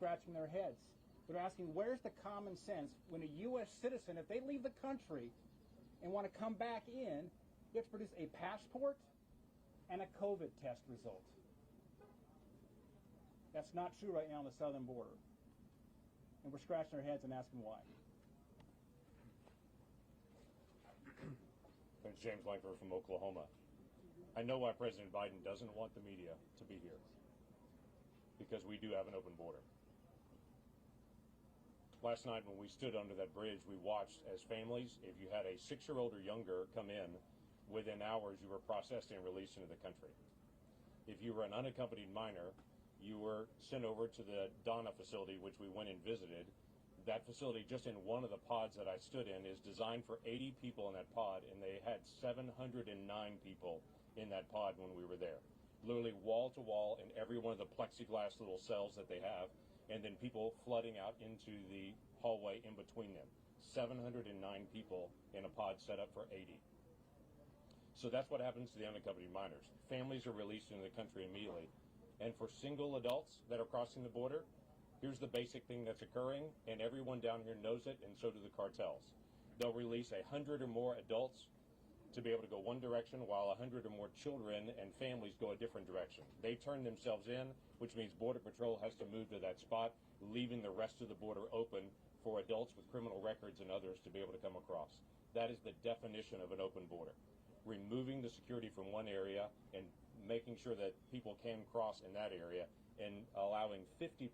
scratching their heads. They're asking, where's the common sense when a U.S. citizen, if they leave the country and want to come back in, you have to produce a passport and a COVID test result. That's not true right now on the southern border. And we're scratching our heads and asking why. It's James Langford from Oklahoma. I know why President Biden doesn't want the media to be here, because we do have an open border. Last night when we stood under that bridge, we watched as families, if you had a 6-year-old or younger come in, within hours you were processed and released into the country. If you were an unaccompanied minor, you were sent over to the Donna facility, which we went and visited. That facility, just in one of the pods that I stood in, is designed for 80 people in that pod, and they had 709 people in that pod when we were there. Literally wall to wall in every one of the plexiglass little cells that they have, and then people flooding out into the hallway in between them. 709 people in a pod set up for 80. So that's what happens to the unaccompanied minors. Families are released into the country immediately. And for single adults that are crossing the border, here's the basic thing that's occurring, and everyone down here knows it, and so do the cartels. They'll release 100 or more adults to be able to go one direction, while 100 or more children and families go a different direction. They turn themselves in, which means Border Patrol has to move to that spot, leaving the rest of the border open for adults with criminal records and others to be able to come across. That is the definition of an open border. Removing the security from one area and making sure that people can cross in that area, and allowing 50%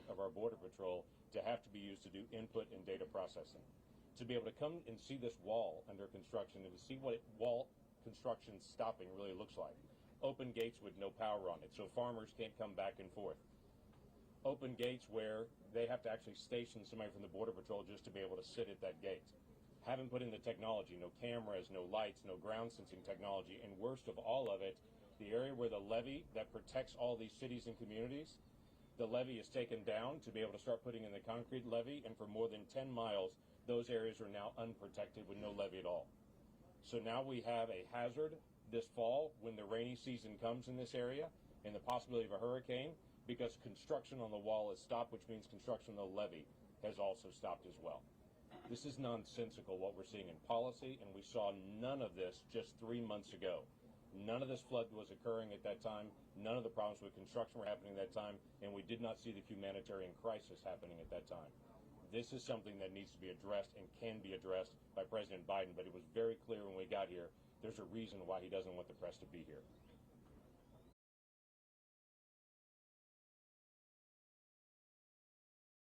of our Border Patrol to have to be used to do input and data processing. To be able to come and see this wall under construction and to see what wall construction stopping really looks like. Open gates with no power on it, so farmers can't come back and forth. Open gates where they have to actually station somebody from the Border Patrol just to be able to sit at that gate. Haven't put in the technology, no cameras, no lights, no ground sensing technology, and worst of all of it, the area where the levee that protects all these cities and communities, the levee is taken down to be able to start putting in the concrete levee, and for more than 10 miles, those areas are now unprotected with no levee at all. So now we have a hazard this fall when the rainy season comes in this area, and the possibility of a hurricane, because construction on the wall is stopped, which means construction on the levee has also stopped as well. This is nonsensical what we're seeing in policy, and we saw none of this just 3 months ago. None of this flood was occurring at that time. None of the problems with construction were happening at that time, and we did not see the humanitarian crisis happening at that time. This is something that needs to be addressed and can be addressed by President Biden, but it was very clear when we got here, there's a reason why he doesn't want the press to be here.